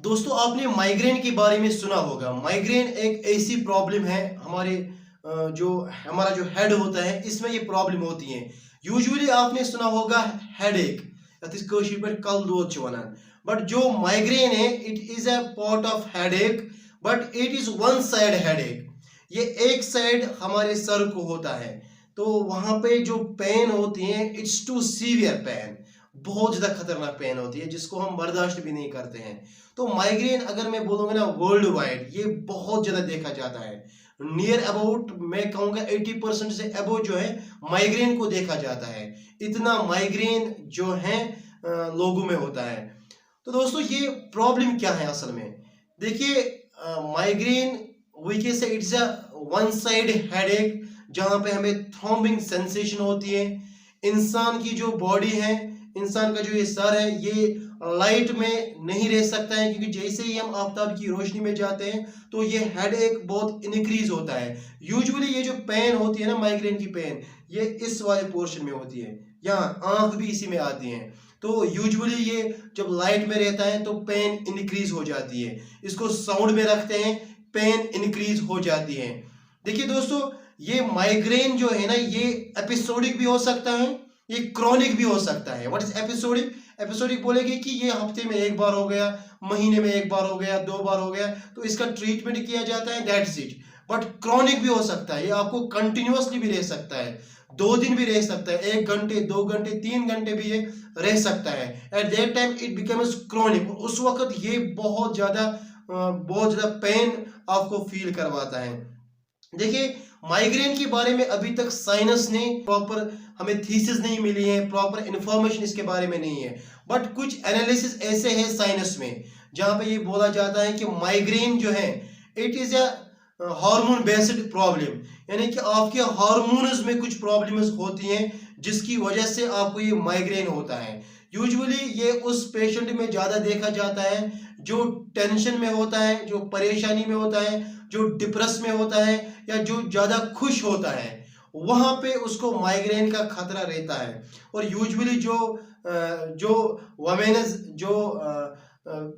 दोस्तों आपने माइग्रेन के बारे में सुना होगा। माइग्रेन एक ऐसी प्रॉब्लम है हमारे जो हमारा जो हेड होता है इसमें ये प्रॉब्लम होती है। यूजुअली आपने सुना होगा हेडेक, कशीर पे कल दौद वनान। बट जो माइग्रेन है it is a part of headache, but it is one side headache. ये एक साइड हमारे सर को होता है, तो वहां पे जो पेन होती है इट्स टू सीवियर पेन, बहुत ज्यादा खतरनाक पेन होती है जिसको हम बर्दाश्त भी नहीं करते हैं। तो माइग्रेन अगर मैं बोलूंगा ना वर्ल्ड वाइड ये बहुत ज्यादा देखा जाता है। नियर अबाउट मैं कहूंगा 80% से अबाउट जो है माइग्रेन को देखा जाता है। इतना माइग्रेन जो है लोगों में होता है। तो दोस्तों ये प्रॉब्लम क्या है असल में? देखिए migraine we can say it's a one side headache जहां पे हमें थ्रॉम्बिंग सेंसेशन होती है। इंसान की जो बॉडी है, इंसान का जो ये सर है ये लाइट में नहीं रह सकता है, क्योंकि जैसे ही हम आफ्ताब की रोशनी में जाते हैं तो ये हेडेक बहुत इनक्रीज होता है। यूजुअली ये जो पेन होती है ना माइग्रेन की पेन, ये इस वाले पोर्शन में होती है, यहाँ आंख भी इसी में आती है। तो यूजुअली ये जब लाइट में रहता है तो पेन इंक्रीज हो जाती है। इसको साउंड में रखते हैं, पेन इंक्रीज हो जाती है। देखिए दोस्तों ये माइग्रेन जो है ना ये एपिसोडिक भी हो सकता है, ये क्रॉनिक भी हो सकता है। What is episodic? एपिसोडिक बोलेंगे कि ये हफ्ते में एक बार हो गया, महीने में एक बार हो गया, 2 बार हो गया, तो इसका ट्रीटमेंट किया जाता है, दैट्स इट। बट क्रॉनिक भी हो सकता है, ये आपको कंटिन्यूअसली भी रह सकता है, 2 दिन भी रह सकता है, 1 घंटे, 2 घंटे, 3 घंटे भी ये रह सकता है। At that time it becomes chronic. उस वक्त ये बहुत ज्यादा पेन आपको फील करवाता है। देखिए माइग्रेन के बारे में अभी तक साइंस ने प्रॉपर हमें थीसिस नहीं मिली है, प्रॉपर इंफॉर्मेशन इसके बारे में नहीं है। बट कुछ एनालिसिस ऐसे हैं साइंस में जहां पे ये बोला जाता है कि माइग्रेन जो है it is a hormone based problem, यानी कि आपके हार्मोन्स में कुछ प्रॉब्लम्स होती हैं जिसकी वजह से आपको ये माइग्रेन होता है। यूजुअली ये उस पेशेंट में ज्यादा देखा जाता है जो टेंशन में होता है, जो परेशानी में होता है, जो डिप्रेस में होता है, या जो ज्यादा खुश होता है, वहां पे उसको माइग्रेन का खतरा रहता है। और यूजुअली जो वमेन्स जो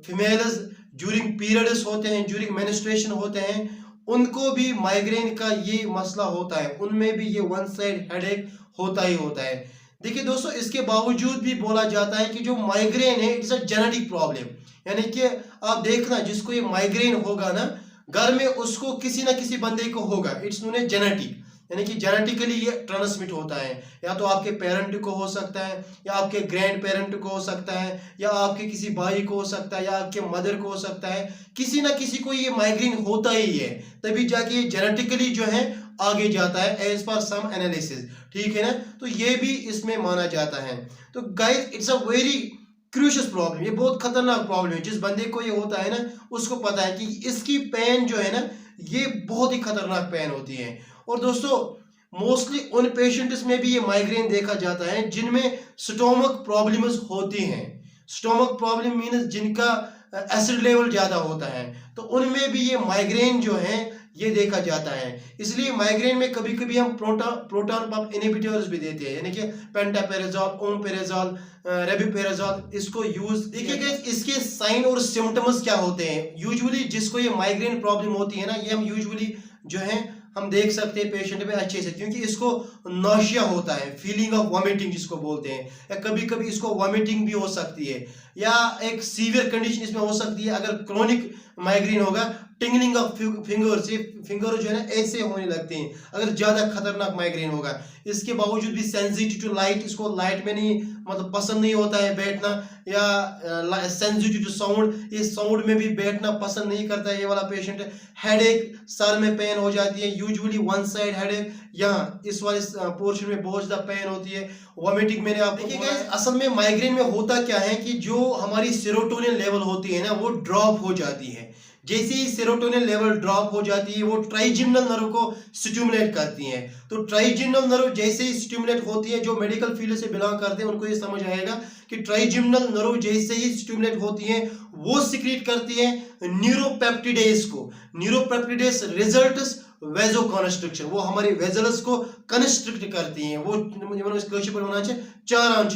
फीमेल्स ज्यूरिंग पीरियड्स होते हैं, ज्यूरिंग मेंस्ट्रुएशन होते हैं, उनको भी माइग्रेन का ये मसला होता है, उनमें भी ये वन साइड हेडेक होता ही होता है। देखिए दोस्तों इसके बावजूद भी बोला जाता है कि जो माइग्रेन है इट्स अ जेनेटिक प्रॉब्लम, यानी कि आप देखना जिसको ये माइग्रेन होगा ना घर में उसको किसी ना किसी बंदे को होगा, इट्स नोन एज जेनेटिक, यानी कि जेनेटिकली ये ट्रांसमिट होता है। या तो आपके पेरेंट को हो सकता है, या आपके ग्रैंड पेरेंट को हो सकता है, या आपके किसी भाई को हो सकता है, या आपके मदर को हो सकता है, किसी ना किसी को ये माइग्रेन होता ही है, तभी जाके ये जेनेटिकली जो है आगे जाता है एज पर सम एनालिसिस। ठीक है ना, तो ये भी इसमें माना जाता है। तो guys it's a very crucial problem, ये बहुत खतरनाक प्रॉब्लम है। जिस बंदे को ये होता है ना उसको पता है कि इसकी पेन जो है ना ये बहुत ही खतरनाक पेन होती है। और दोस्तों मोस्टली उन पेशेंट्स में भी ये माइग्रेन देखा जाता है जिनमें स्टोमक प्रॉब्लम्स होती हैं। स्टोमक प्रॉब्लम मीन्स जिनका एसिड लेवल ज्यादा होता है, तो उनमें भी ये माइग्रेन जो है ये देखा जाता है। इसलिए माइग्रेन में कभी कभी हम प्रोटॉन पंप इनहिबिटर्स भी देते हैं, यानी कि पेंटापेराजोल, ओमेपेराजोल, रेबिपेराजोल, इसको यूज। देखिए गाइस इसके साइन और सिम्टम्स क्या होते हैं। यूजुअली जिसको ये माइग्रेन प्रॉब्लम होती है ना, ये हम यूजुअली जो है हम देख सकते हैं पेशेंट में अच्छे से, क्योंकि इसको नौशिया होता है, फीलिंग ऑफ वॉमिटिंग जिसको बोलते हैं, या कभी कभी इसको वॉमिटिंग भी हो सकती है, या एक सीवियर कंडीशन इसमें हो सकती है अगर क्रोनिक माइग्रेन होगा, टिंगलिंग ऑफ फिंगर्स, ये फिंगर जो है ना ऐसे होने लगते हैं अगर ज्यादा खतरनाक माइग्रेन होगा। इसके बावजूद भी सेंसिटिव टू लाइट, इसको लाइट में नहीं मतलब पसंद नहीं होता है बैठना, या सेंसिटिव टू साउंड, ये साउंड में भी बैठना पसंद नहीं करता है ये वाला पेशेंट। हेडेक, सर में पेन हो जाती है, यूजुअली वन साइड हेडेक, यहाँ इस वाले पोर्शन में बहुत ज्यादा पेन होती है, वॉमिटिंग। मैंने आप देखिए गाइस असल में माइग्रेन में होता क्या है कि जो हमारी सेरोटोनिन लेवल होती है ना वो ड्रॉप हो जाती है। जैसे ही सेरोटोनिन लेवल ड्रॉप हो जाती है वो ट्राइजेमिनल नर्व को स्टिमुलेट करती है। तो ट्राइजेमिनल नर्व जैसे ही स्टिमुलेट होती है, जो मेडिकल फील्ड से बिलोंग करते हैं उनको ये समझ आएगा कि ट्राइजेमिनल नर्व जैसे ही स्टिमुलेट होती है वो सिक्रीट करती है न्यूरोपेप्टिडेज को। न्यूरोपेप्टिडेज रिजल्ट्स वेजो कॉन्स्ट्रिक्शन, वो हमारे वेजल्स को कंस्ट्रिक्ट करती हैं, वो चारान,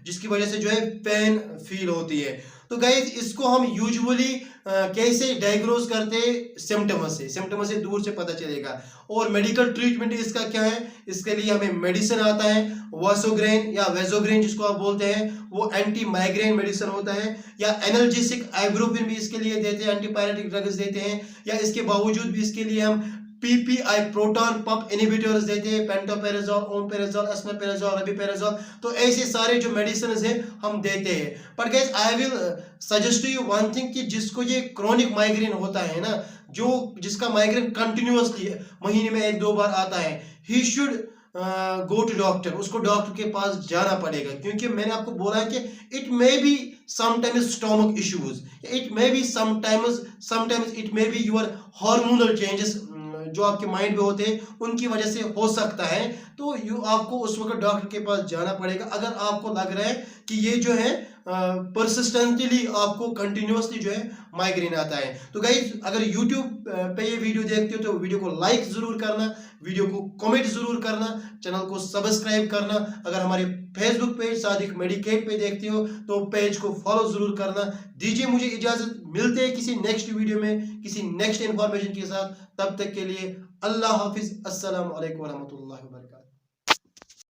जिसकी वजह से जो है पेन फील होती है। तो गाइज इसको हम यूजुअली कैसे डायग्नोज करते हैं? सिम्टम्स से दूर से पता चलेगा। और मेडिकल ट्रीटमेंट इसका क्या है? इसके लिए हमें मेडिसिन आता है, वासोग्रेन या वेजोग्रेन जिसको आप बोलते हैं, वो एंटी माइग्रेन मेडिसिन होता है, या एनाल्जेसिक आइब्रोफिन भी इसके लिए देते हैं, एंटीपायरेटिक ड्रग्स देते हैं, या इसके बावजूद भी इसके लिए हम पीपीआई प्रोटॉन पंप इनहिबिटर्स देते हैं, पेंटोपेराजोल, ओमेपेराजोल, एस्मेपेराजोल, रबिपेराजोल। तो ऐसे सारे जो मेडिसिन है हम देते हैं। But guys I will suggest to you one thing कि जिसको ये क्रोनिक माइग्रेन होता है ना, जो जिसका माइग्रेन कंटिन्यूअसली महीने में 1-2 बार आता है, he should go to doctor. उसको डॉक्टर के पास जाना पड़ेगा, क्योंकि मैंने आपको बोला है कि it may be sometimes stomach issues, it may be sometimes it may be your hormonal changes जो आपके माइंड में होते हैं उनकी वजह से हो सकता है। तो आपको उस वक्त डॉक्टर के पास जाना पड़ेगा अगर आपको लग रहा है कि ये जो है परसिस्टेंटली आपको कंटिन्यूअसली जो है माइग्रेन आता है। तो गाइस अगर YouTube पे ये वीडियो देखते हो तो वीडियो को लाइक जरूर करना, वीडियो को कमेंट जरूर करना, चैनल को सब्सक्राइब करना। अगर हमारे फेसबुक पेज सादिक मेडिकेट पे देखते हो तो पेज को फॉलो जरूर करना। दीजिए मुझे इजाजत, मिलते हैं किसी नेक्स्ट वीडियो में किसी नेक्स्ट इंफॉर्मेशन के साथ। तब तक के लिए अल्लाह हाफिज, अस्सलाम वालेकुम रहमतुल्लाहि व बरकातहू।